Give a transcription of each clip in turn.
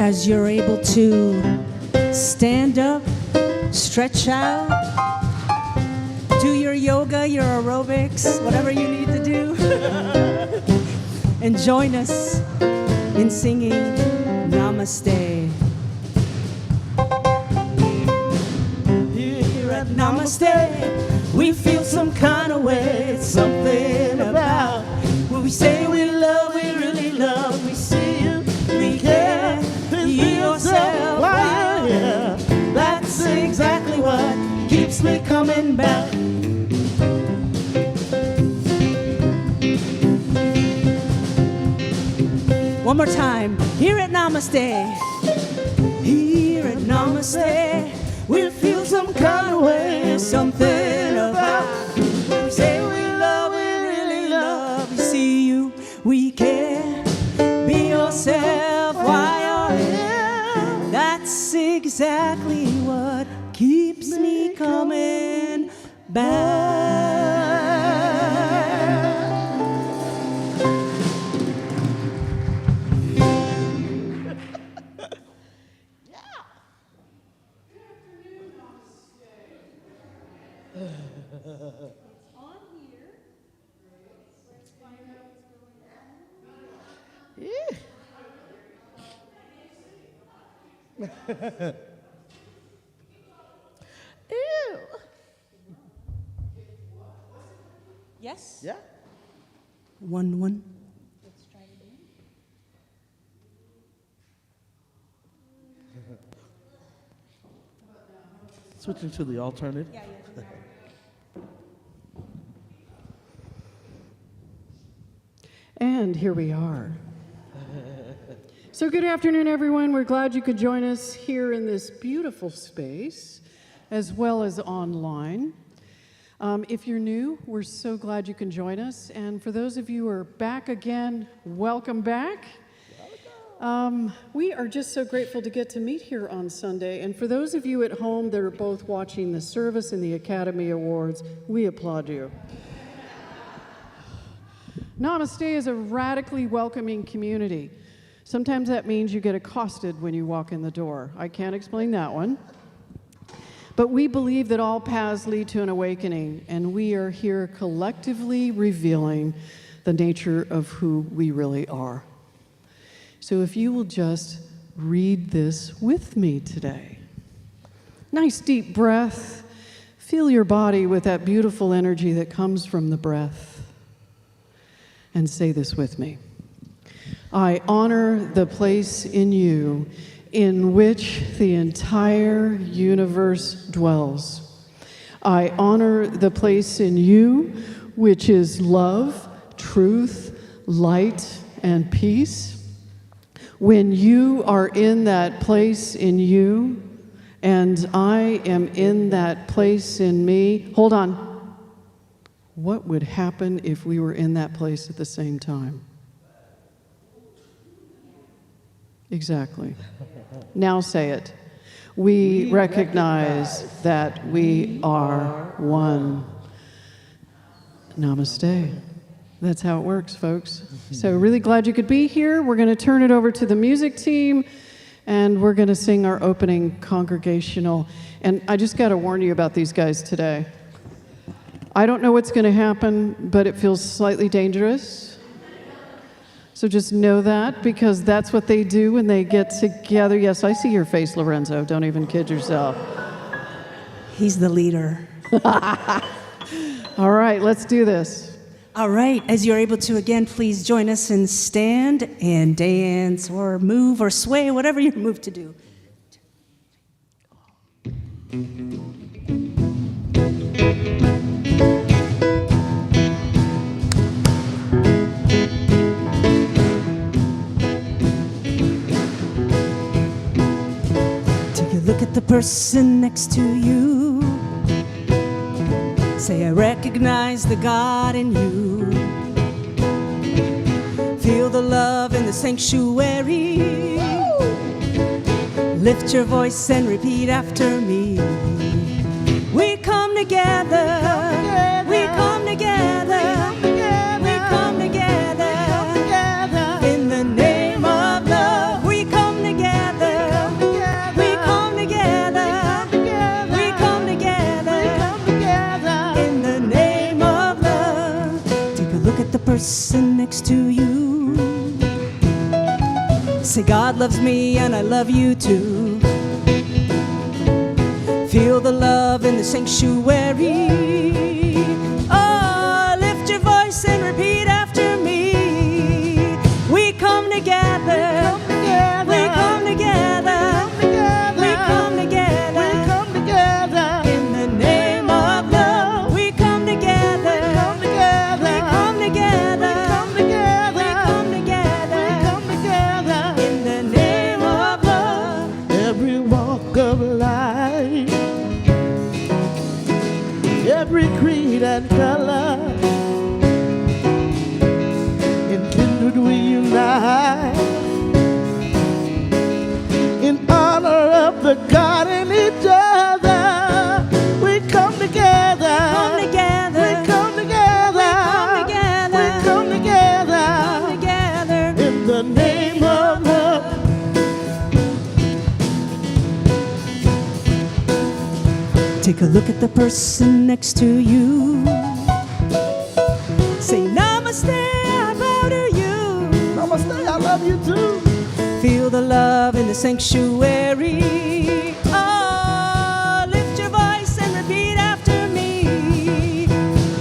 As you're able to stand up, stretch out, do your yoga, your aerobics, whatever you need to do, and join us in singing Namaste. Here at Namaste, we feel some kind of way, something about when we say we love, we really love, we see you, we care, be yourself while you're here. That's exactly what keeps me coming back. One more time. Here at Namaste. Here at Namaste, we'll feel some kind of way, something about we say we love, we really love, we see you, we care, be yourself while you're here. That's exactly what keeps me coming back. Ew. Yes? Yeah. 1-1. Let's try it again. Switching to the alternative. Yeah. And here we are. So good afternoon, everyone. We're glad you could join us here in this beautiful space, as well as online. If you're new, we're so glad you can join us. And for those of you who are back again, welcome back. We are just so grateful to get to meet here on Sunday. And for those of you at home that are both watching the service and the Academy Awards, we applaud you. Namaste is a radically welcoming community. Sometimes that means you get accosted when you walk in the door. I can't explain that one. But we believe that all paths lead to an awakening, and we are here collectively revealing the nature of who we really are. So if you will just read this with me today. Nice deep breath. Fill your body with that beautiful energy that comes from the breath. And say this with me. I honor the place in you in which the entire universe dwells. I honor the place in you which is love, truth, light, and peace. When you are in that place in you, and I am in that place in me, hold on. What would happen if we were in that place at the same time? Exactly. Now say it. We recognize that we are one. Namaste. That's how it works, folks. So really glad you could be here. We're going to turn it over to the music team, and we're going to sing our opening congregational. And I just got to warn you about these guys today. I don't know what's going to happen, but it feels slightly dangerous. So just know that, because that's what they do when they get together. Yes, I see your face, Lorenzo. Don't even kid yourself. He's the leader. All right, let's do this. All right, as you're able to, again, please join us and stand and dance or move or sway, whatever you're moved to do. Look at the person next to you. Say, I recognize the God in you. Feel the love in the sanctuary. Lift your voice and repeat after me. We come together. We come together. We come together. In the name of love, we come together. person next to you. Say, God loves me and I love you too. Feel the love in the sanctuary. Oh, lift your voice and repeat after me. We come together. We come together. We come together. In the name of love. We come together. We come together. We come together. In the name of love. Every walk of life, every creed and color, in kindred we unite, in honor of the God in each other. We come together. Come together. We come together. Come together. We come together. Come together. In the name of love. Take a look at the person next to you. Say, Namaste, I bow to you. Namaste, I love you too. Feel the love in the sanctuary. Oh, lift your voice and repeat after me.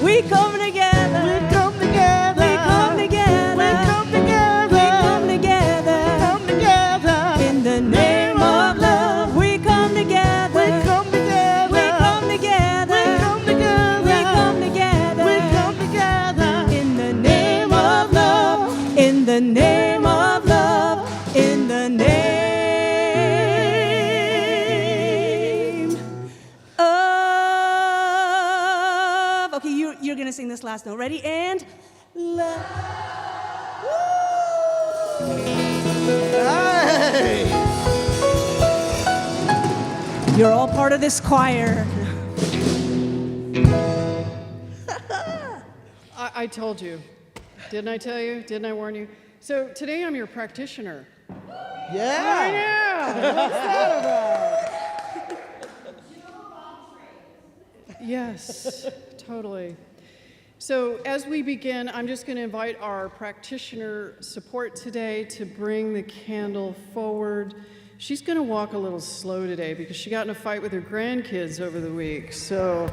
We come together. We come together. We come together. We come together. We come together. Come together. In the name of love, we come together. We come together. We come together. We come together. We come together. We come together. In the name of love. In the name of love. In the name of. Okay, you're gonna sing this last note. Ready? And love. Hey. You're all part of this choir. I told you. Didn't I tell you? Didn't I warn you? So today I'm your practitioner. Yeah. Yeah. What's that about? Yes, totally. So as we begin, I'm just going to invite our practitioner support today to bring the candle forward. She's going to walk a little slow today because she got in a fight with her grandkids over the week. So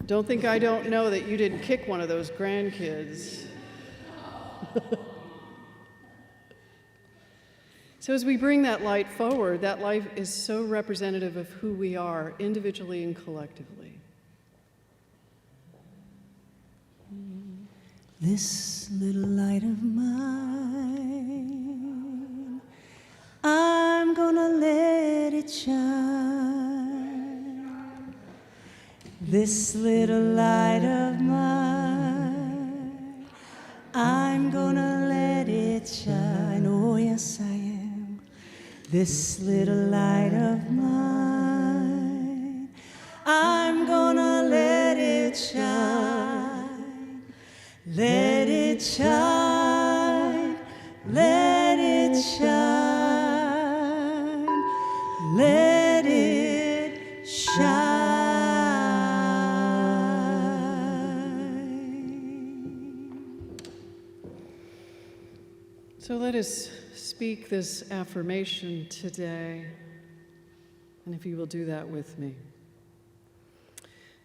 don't think I don't know that you didn't kick one of those grandkids. So as we bring that light forward, that light is so representative of who we are, individually and collectively. This little light of mine, I'm gonna let it shine. This little light of mine, I'm gonna let it shine. Oh, yes, I am. This little light of mine, I'm gonna let it shine. Let it shine, let it shine, let it shine. So let us speak this affirmation today, and if you will do that with me.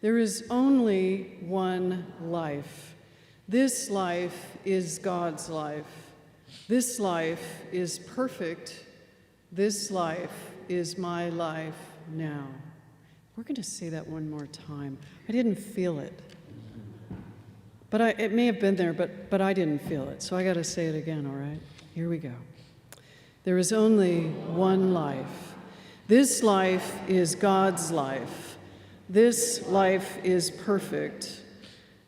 There is only one life. This life is God's life. This life is perfect. This life is my life now. We're going to say that one more time. I didn't feel it. But it may have been there, but I didn't feel it. So I got to say it again, all right? Here we go. There is only one life. This life is God's life. This life is perfect.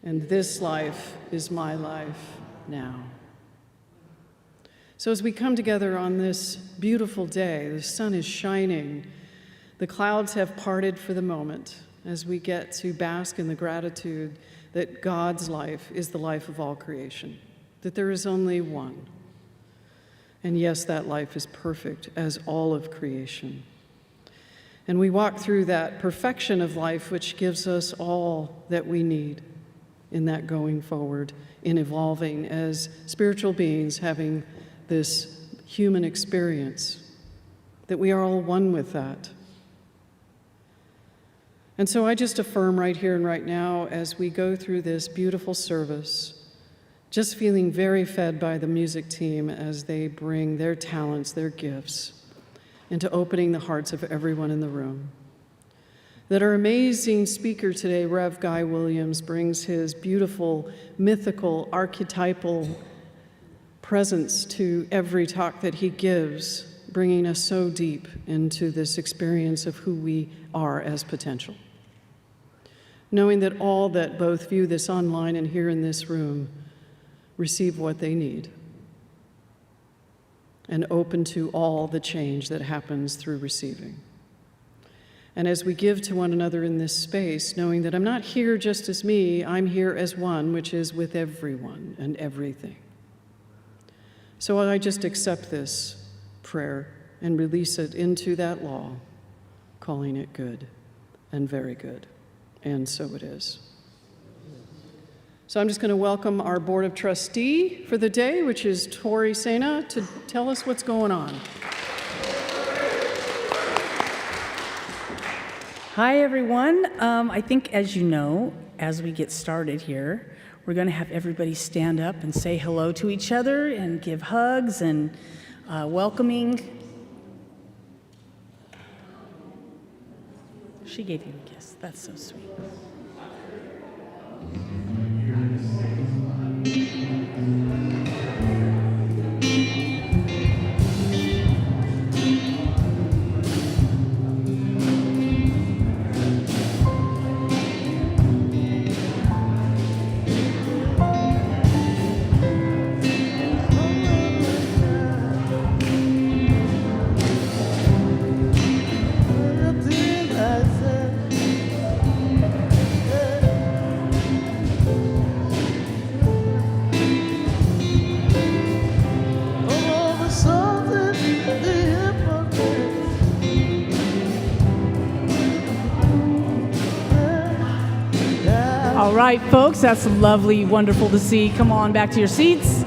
And this life is my life now. So as we come together on this beautiful day, the sun is shining, the clouds have parted for the moment as we get to bask in the gratitude that God's life is the life of all creation, that there is only one. And yes, that life is perfect as all of creation. And we walk through that perfection of life which gives us all that we need in that going forward in evolving as spiritual beings, having this human experience, that we are all one with that. And so I just affirm right here and right now, as we go through this beautiful service, just feeling very fed by the music team as they bring their talents, their gifts, into opening the hearts of everyone in the room. That our amazing speaker today, Rev. Guy Williams, brings his beautiful, mythical, archetypal presence to every talk that he gives, bringing us so deep into this experience of who we are as potential. Knowing that all that both view this online and here in this room receive what they need, and open to all the change that happens through receiving. And as we give to one another in this space, knowing that I'm not here just as me, I'm here as one, which is with everyone and everything. So I just accept this prayer and release it into that law, calling it good and very good. And so it is. So I'm just going to welcome our Board of Trustee for the day, which is Tori Sena, to tell us what's going on. Hi, everyone. I think, as you know, as we get started here, we're going to have everybody stand up and say hello to each other and give hugs and welcoming. She gave you a kiss. That's so sweet. All right, folks, that's lovely, wonderful to see. Come on back to your seats.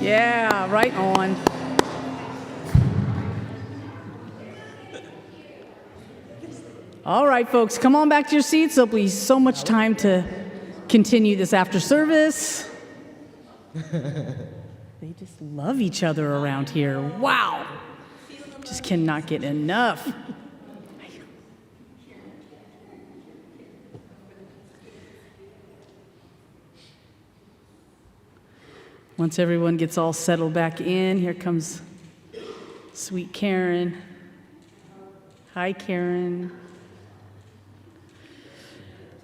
Yeah, right on. All right, folks, come on back to your seats. There'll be so much time to continue this after service. They just love each other around here. Wow. Just cannot get enough. Once everyone gets all settled back in, here comes sweet Karen. Hi, Karen.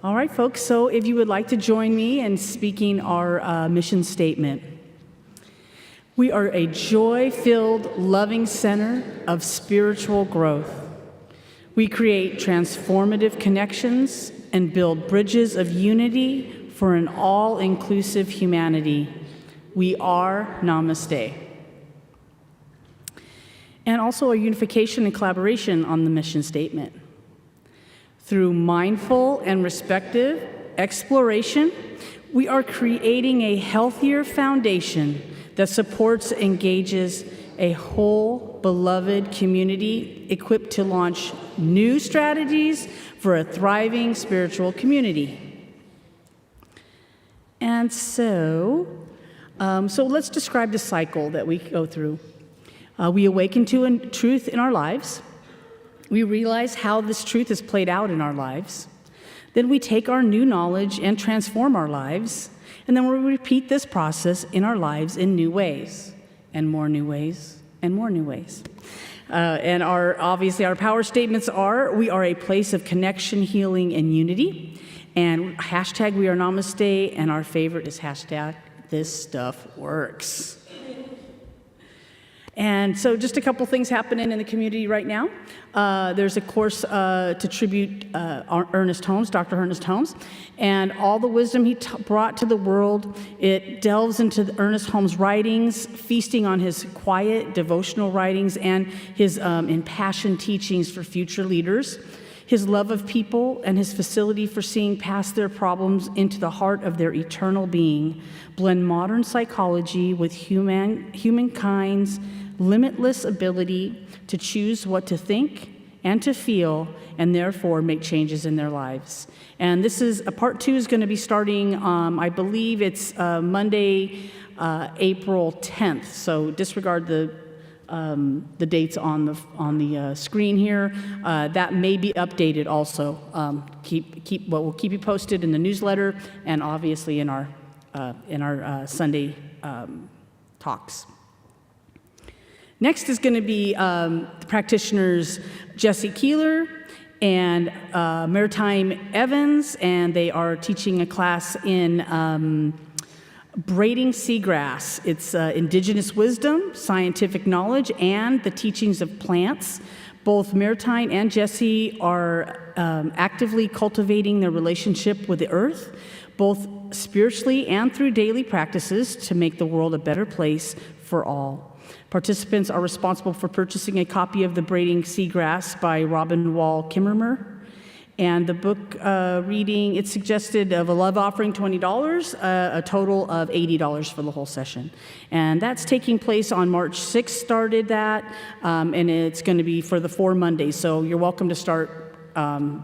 All right, folks, so if you would like to join me in speaking our mission statement. We are a joy-filled, loving center of spiritual growth. We create transformative connections and build bridges of unity for an all-inclusive humanity. We are Namaste. And also a unification and collaboration on the mission statement. Through mindful and respective exploration, we are creating a healthier foundation that supports and engages a whole beloved community equipped to launch new strategies for a thriving spiritual community. And so let's describe the cycle that we go through. We awaken to a truth in our lives. We realize how this truth is played out in our lives. Then we take our new knowledge and transform our lives. And then we repeat this process in our lives in new ways, and more new ways, and more new ways. And obviously our power statements are, we are a place of connection, healing, and unity. And hashtag we are Namaste, and our favorite is hashtag this stuff works. And so just a couple things happening in the community right now. There's a course to tribute Ernest Holmes, Dr. Ernest Holmes, and all the wisdom he brought to the world. It delves into Ernest Holmes' writings, feasting on his quiet devotional writings and his impassioned teachings for future leaders. His love of people and his facility for seeing past their problems into the heart of their eternal being blend modern psychology with humankind's limitless ability to choose what to think and to feel, and therefore make changes in their lives. And this is part 2 is going to be starting, I believe it's Monday, April 10th. So disregard the dates on the screen here. That may be updated also. We'll keep you posted in the newsletter and obviously in our Sunday talks. Next is going to be the practitioners Jesse Keeler and Maritime Evans, and they are teaching a class in braiding seagrass. It's indigenous wisdom, scientific knowledge, and the teachings of plants. Both Maritime and Jesse are actively cultivating their relationship with the earth, both spiritually and through daily practices to make the world a better place for all. Participants are responsible for purchasing a copy of The Braiding Seagrass by Robin Wall Kimmerer. And the book reading, it's suggested of a love offering, $20, a total of $80 for the whole session. And that's taking place on March 6th, started that, and it's going to be for the 4 Mondays. So you're welcome to start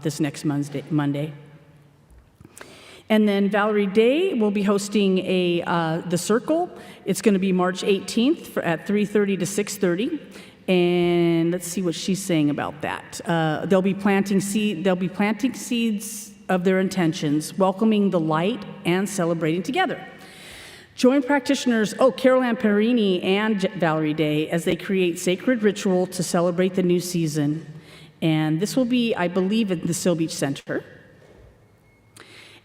this next Monday. And then Valerie Day will be hosting the Circle. It's going to be March 18th at 3:30 to 6:30. And let's see what she's saying about that. They'll be planting seeds of their intentions, welcoming the light and celebrating together. Join practitioners, Carol Ann Perini and Valerie Day, as they create sacred ritual to celebrate the new season. And this will be, I believe, at the Seal Beach Center.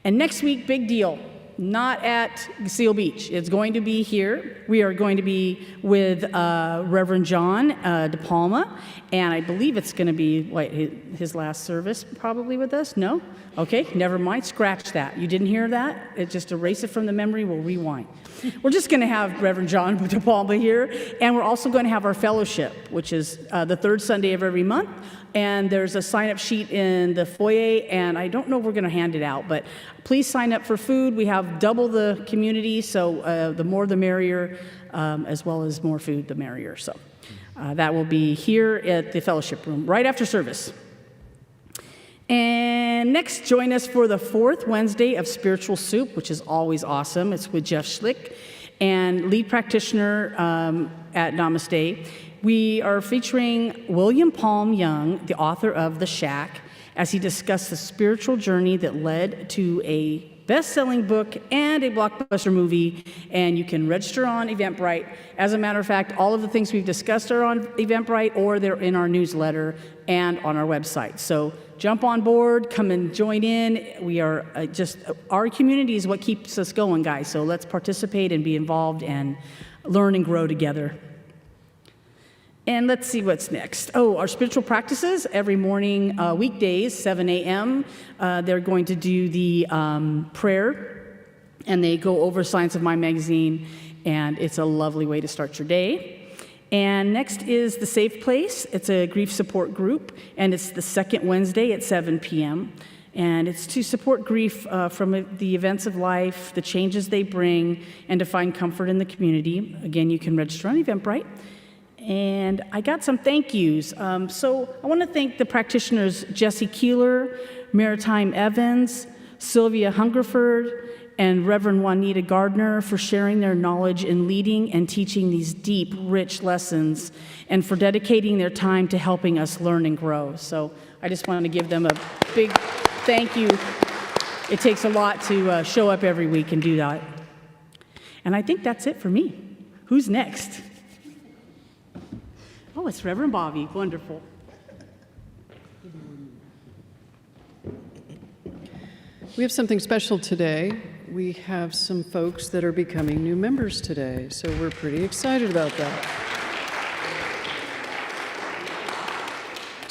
And next week, big deal. Not at Seal Beach. It's going to be here. We are going to be with Reverend John De Palma, and I believe it's going to be his last service probably with us. No? Okay, never mind. Scratch that. You didn't hear that? Just erase it from the memory. We'll rewind. We're just going to have Reverend John De Palma here, and we're also going to have our fellowship, which is the third Sunday of every month. And there's a sign-up sheet in the foyer, and I don't know if we're going to hand it out, but please sign up for food. We have double the community, so the more the merrier, as well as more food, the merrier. So that will be here at the fellowship room right after service. And next, join us for the 4th Wednesday of Spiritual Soup, which is always awesome. It's with Jeff Schlick and lead practitioner at Namaste. We are featuring William Palm Young, the author of The Shack, as he discussed the spiritual journey that led to a best-selling book and a blockbuster movie, and you can register on Eventbrite. As a matter of fact, all of the things we've discussed are on Eventbrite, or they're in our newsletter and on our website. So jump on board, come and join in. We are our community is what keeps us going, guys, so let's participate and be involved and learn and grow together. And let's see what's next. Our spiritual practices every morning, weekdays, 7 a.m. They're going to do the prayer, and they go over Science of Mind magazine, and it's a lovely way to start your day. And next is the Safe Place. It's a grief support group, and it's the second Wednesday at 7 p.m. And it's to support grief from the events of life, the changes they bring, and to find comfort in the community. Again, you can register on Eventbrite. And I got some thank yous. So I want to thank the practitioners Jesse Keeler, Maritime Evans, Sylvia Hungerford, and Reverend Juanita Gardner for sharing their knowledge in leading and teaching these deep, rich lessons, and for dedicating their time to helping us learn and grow. So I just wanted to give them a big thank you. It takes a lot to show up every week and do that. And I think that's it for me. Who's next? Oh, it's Reverend Bobby. Wonderful. We have something special today. We have some folks that are becoming new members today, so we're pretty excited about that.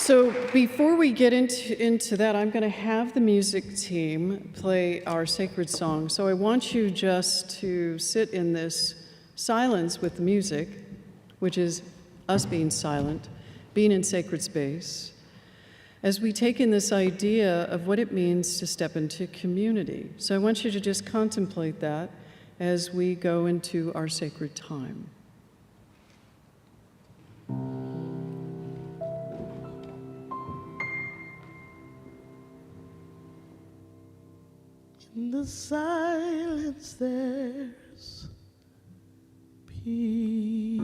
So before we get into that, I'm going to have the music team play our sacred song. So I want you just to sit in this silence with the music, which is us being silent, being in sacred space, as we take in this idea of what it means to step into community. So I want you to just contemplate that as we go into our sacred time. In the silence there's peace.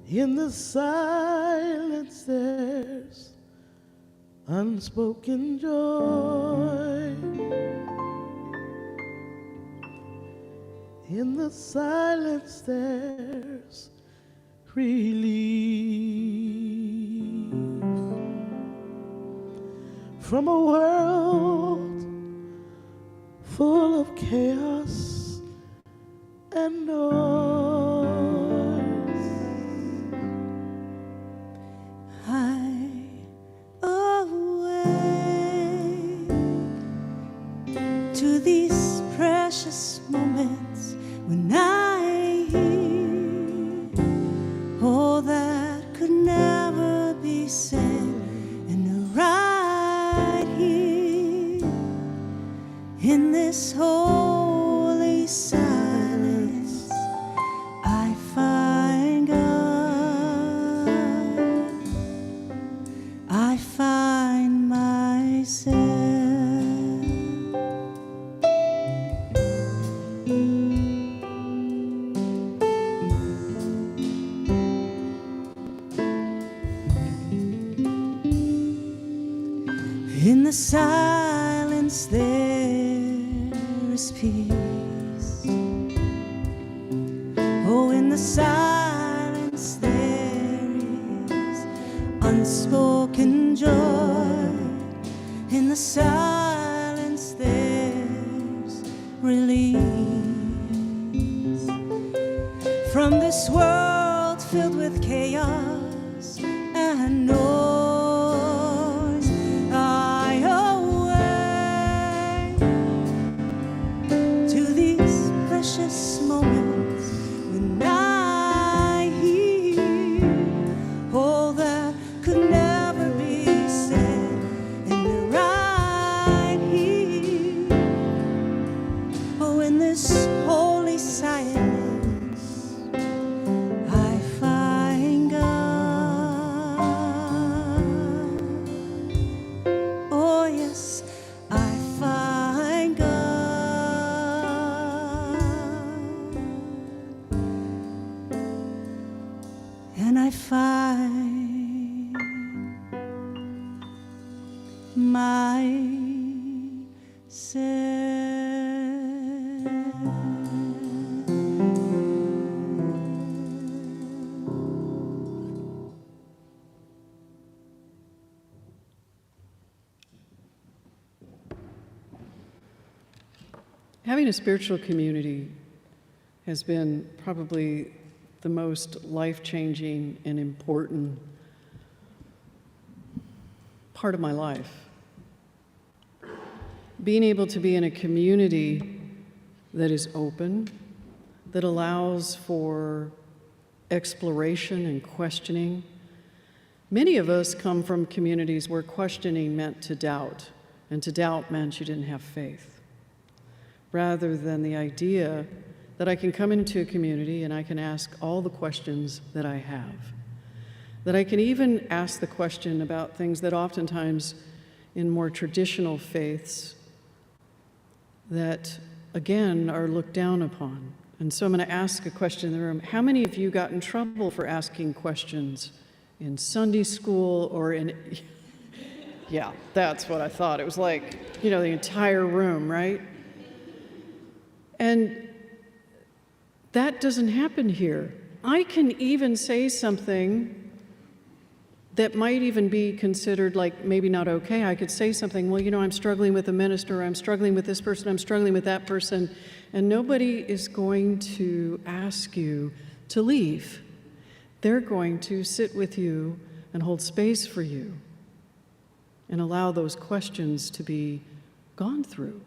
In the silence there's unspoken joy. In the silence there's relief from a world full of chaos and noise. I awake to these precious moments when I hear all that could never be said, and right here in this holy silence I find God. I find myself. In the silence there is peace. Oh, in the silence there is unspoken joy. In the silence there's release from this world filled with chaos and noise. I awake to these precious moments when I hear all that could never be said, and they're right here. Oh, in this holy silence I find God. Oh yes, I find God. And I find myself. Having a spiritual community has been probably the most life-changing and important part of my life. Being able to be in a community that is open, that allows for exploration and questioning. Many of us come from communities where questioning meant to doubt, and to doubt meant you didn't have faith, rather than the idea that I can come into a community and I can ask all the questions that I have. That I can even ask the question about things that oftentimes in more traditional faiths that, again, are looked down upon. And so I'm going to ask a question in the room. How many of you got in trouble for asking questions in Sunday school or in... Yeah, that's what I thought. It was like, the entire room, right? And that doesn't happen here. I can even say something that might even be considered like maybe not okay. I could say something, well, I'm struggling with a minister, I'm struggling with this person, I'm struggling with that person, and nobody is going to ask you to leave. They're going to sit with you and hold space for you and allow those questions to be gone through.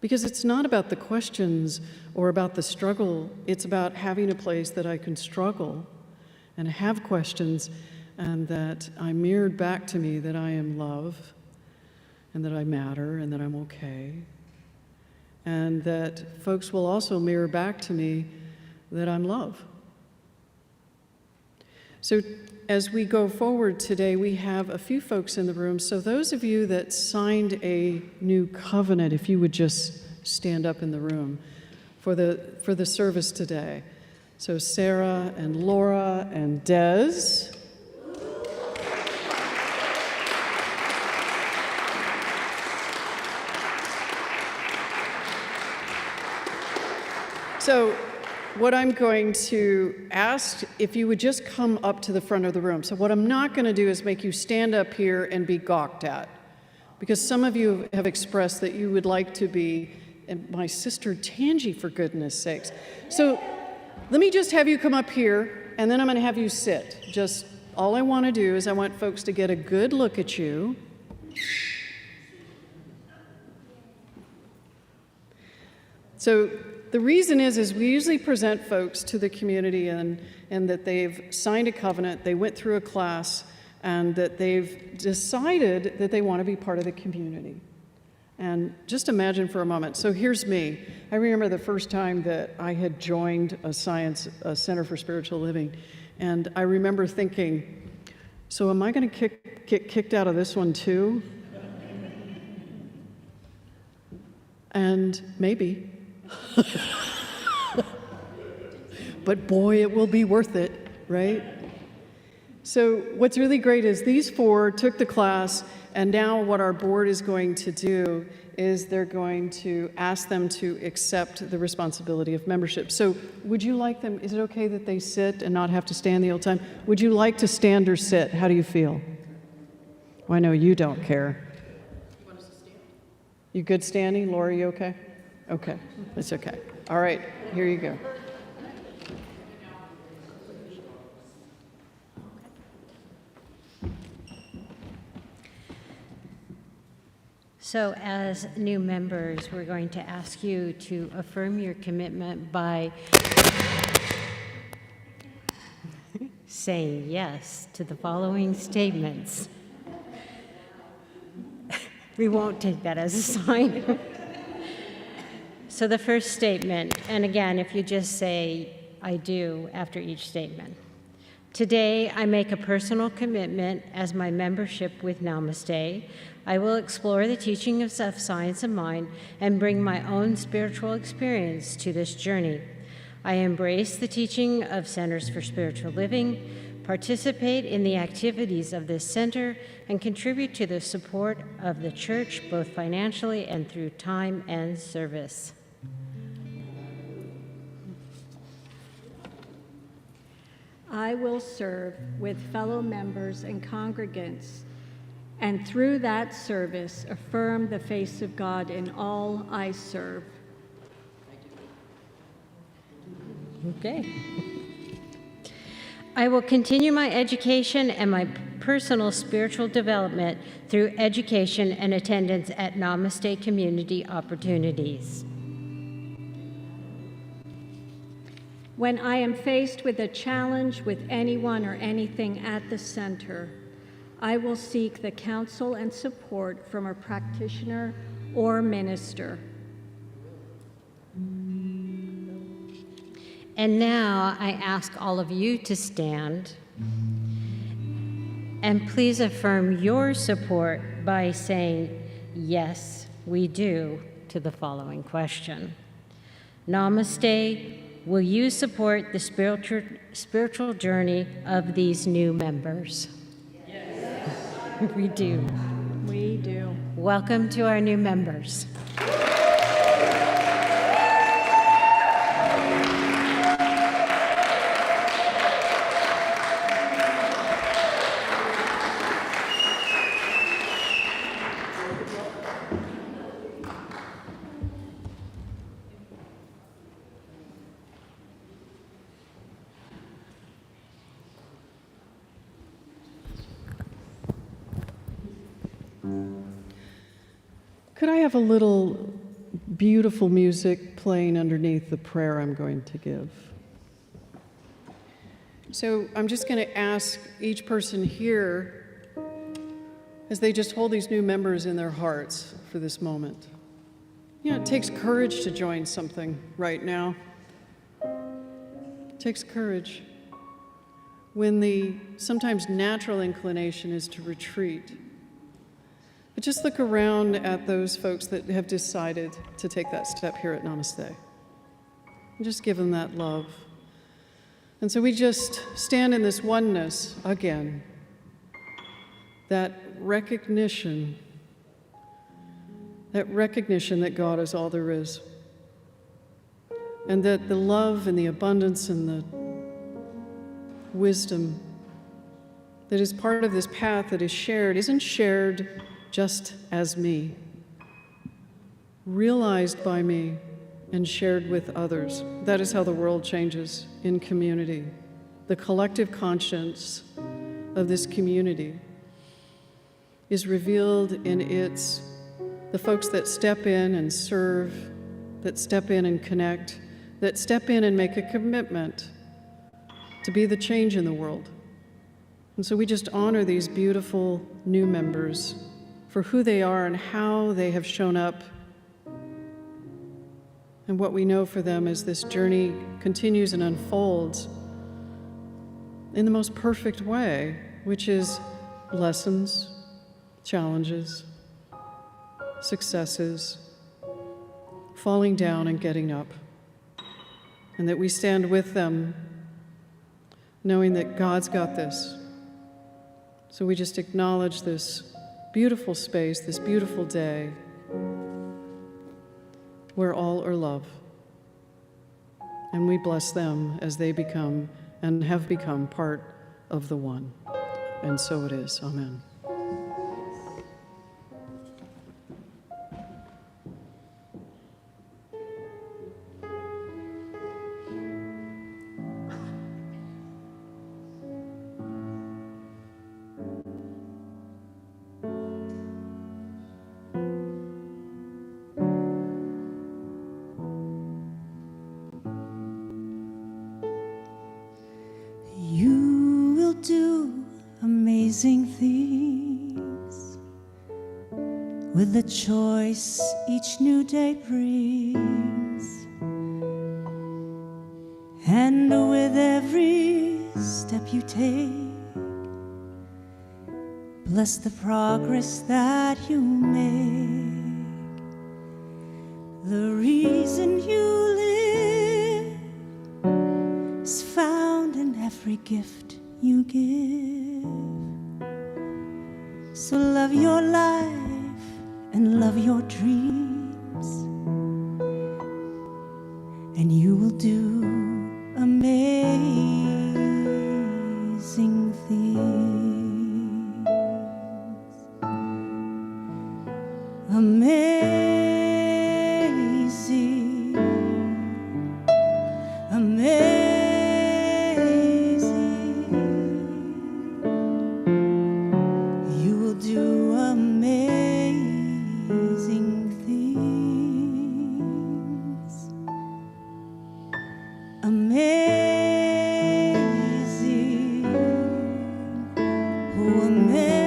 Because it's not about the questions or about the struggle, it's about having a place that I can struggle and have questions, and that I'm mirrored back to me that I am love, and that I matter, and that I'm okay. And that folks will also mirror back to me that I'm love. So as we go forward today, we have a few folks in the room. So those of you that signed a new covenant, if you would just stand up in the room for the service today. So Sarah and Laura and Des. So what I'm going to ask, if you would just come up to the front of the room. So what I'm not going to do is make you stand up here and be gawked at, because some of you have expressed that you would like to be, and my sister Tangi, for goodness sakes. So let me just have you come up here, and then I'm going to have you sit. Just all I want to do is I want folks to get a good look at you. So the reason is we usually present folks to the community and that they've signed a covenant, they went through a class, and that they've decided that they want to be part of the community. And just imagine for a moment. So here's me. I remember the first time that I had joined a Center for Spiritual Living, and I remember thinking, so am I going to get kicked out of this one too? And maybe. But boy, it will be worth it, right? So what's really great is these four took the class, and now what our board is going to do is they're going to ask them to accept the responsibility of membership. So would you like them, is it okay that they sit and not have to stand the whole time? Would you like to stand or sit? How do you feel? Well, I know you don't care. You good standing? Laura, you okay? Okay, it's okay. All right, here you go. So as new members, we're going to ask you to affirm your commitment by saying yes to the following statements. We won't take that as a sign. So the first statement, and again, if you just say, I do, after each statement. Today, I make a personal commitment as my membership with Namaste. I will explore the teaching of science of mind and bring my own spiritual experience to this journey. I embrace the teaching of Centers for Spiritual Living, participate in the activities of this center, and contribute to the support of the church, both financially and through time and service. I will serve with fellow members and congregants, and through that service affirm the face of God in all I serve. Okay. I will continue my education and my personal spiritual development through education and attendance at Namaste community opportunities. When I am faced with a challenge with anyone or anything at the center, I will seek the counsel and support from a practitioner or minister. And now I ask all of you to stand and please affirm your support by saying, yes, we do, to the following question. Namaste. Will you support the spiritual journey of these new members? Yes. We do. We do. Welcome to our new members. Could I have a little beautiful music playing underneath the prayer I'm going to give? So I'm just going to ask each person here, as they just hold these new members in their hearts for this moment. You know, it takes courage to join something right now. It takes courage when the sometimes natural inclination is to retreat. But just look around at those folks that have decided to take that step here at Namaste. And just give them that love. And so we just stand in this oneness again, that recognition that God is all there is. And that the love and the abundance and the wisdom that is part of this path that is shared isn't shared just as me, realized by me and shared with others. That is how the world changes in community. The collective conscience of this community is revealed in the folks that step in and serve, that step in and connect, that step in and make a commitment to be the change in the world. And so we just honor these beautiful new members for who they are and how they have shown up. And what we know for them as this journey continues and unfolds in the most perfect way, which is lessons, challenges, successes, falling down and getting up. And that we stand with them knowing that God's got this. So we just acknowledge this beautiful space, this beautiful day, where all are love. And we bless them as they become and have become part of the one. And so it is. Amen. You will do amazing things with the choice each new day brings, and with every step you take, bless the progress that you make. The reason you live is found in every gift you give. So love your life and love your dreams, and you will do amazing things. Amazing, amazing. You will do amazing things. Amazing, oh amazing.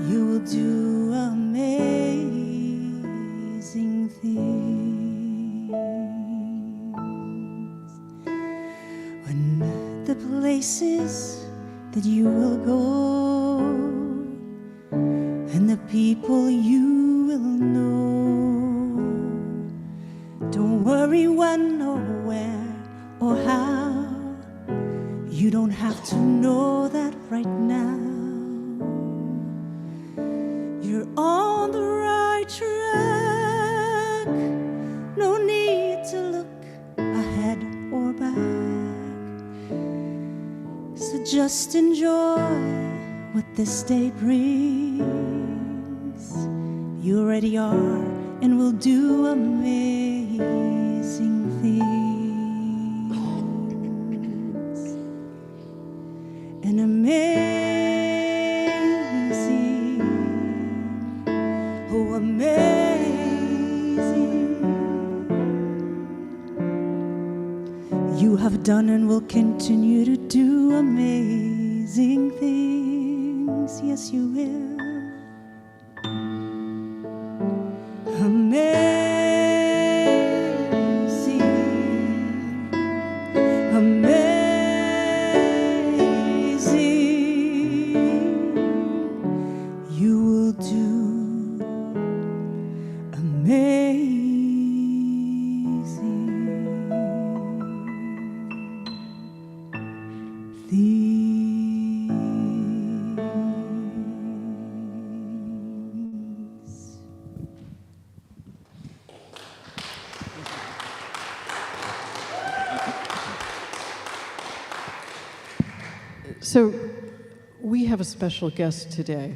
You will do amazing things. When the places that you will go and the people you will know, don't worry when or where or how. You don't have to know that right now. You're on the right track. No need to look ahead or back. So just enjoy what this day brings. You already are and will do amazing things. And amazing. You have done and will continue to do amazing things. Yes, you will. Amazing, amazing. You will do amazing things. So we have a special guest today,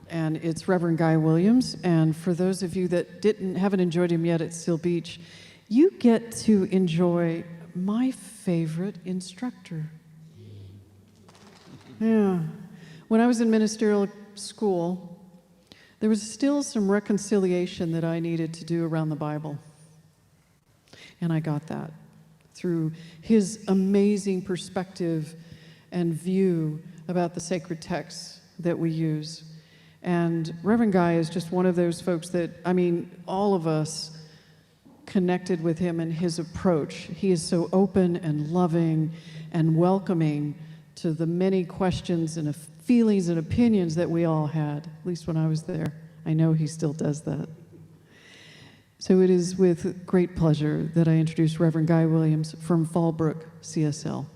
and it's Reverend Guy Williams. And for those of you that haven't enjoyed him yet at Seal Beach, you get to enjoy my favorite instructor. Yeah. When I was in ministerial school, there was still some reconciliation that I needed to do around the Bible. And I got that through his amazing perspective and view about the sacred texts that we use. And Reverend Guy is just one of those folks that, I mean, all of us connected with him and his approach. He is so open and loving and welcoming to the many questions and feelings and opinions that we all had, at least when I was there. I know he still does that. So it is with great pleasure that I introduce Reverend Guy Williams from Fallbrook CSL.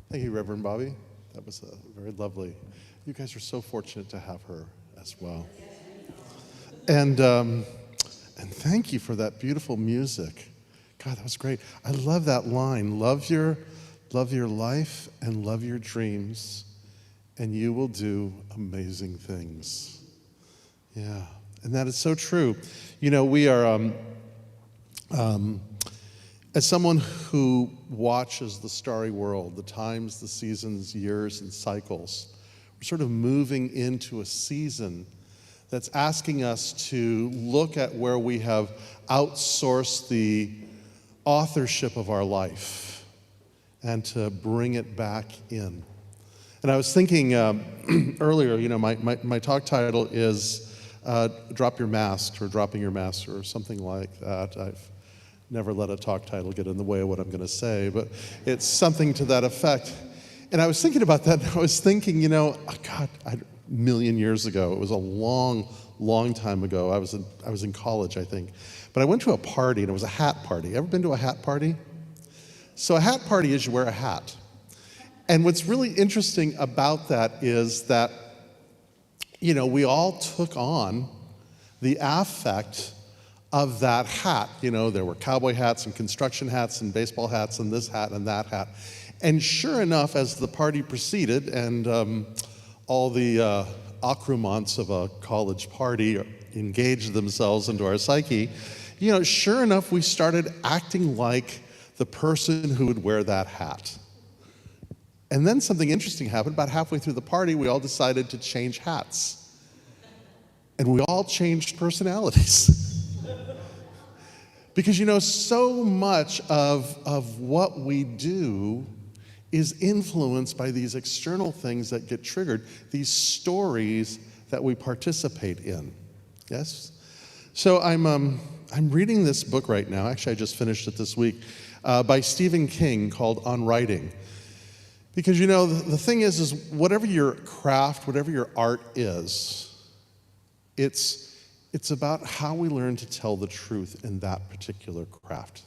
Thank you, Reverend Bobby. That was very lovely. You guys are so fortunate to have her as well. And thank you for that beautiful music. God, that was great. I love that line. Love your life and love your dreams, and you will do amazing things. Yeah, and that is so true. You know, we are, as someone who watches the starry world, the times, the seasons, years, and cycles, we're sort of moving into a season that's asking us to look at where we have outsourced the authorship of our life and to bring it back in. And I was thinking earlier, you know, my talk title is Drop Your Mask or Dropping Your Mask or something like that. I've never let a talk title get in the way of what I'm going to say, but it's something to that effect. And I was thinking about that, and I was thinking, you know, God, a million years ago, it was a long, long time ago. I was in college, I think. But I went to a party, and it was a hat party. Ever been to a hat party? So a hat party is you wear a hat. And what's really interesting about that is that, you know, we all took on the affect of that hat. You know, there were cowboy hats and construction hats and baseball hats and this hat and that hat. And sure enough, as the party proceeded and all the accoutrements of a college party engaged themselves into our psyche, you know, sure enough, we started acting like the person who would wear that hat. And then something interesting happened. About halfway through the party, we all decided to change hats. And we all changed personalities. Because, you know, so much of what we do is influenced by these external things that get triggered, these stories that we participate in. Yes? So I'm reading this book right now. Actually, I just finished it this week, by Stephen King called On Writing. Because, you know, the thing is whatever your craft, whatever your art is, it's about how we learn to tell the truth in that particular craft.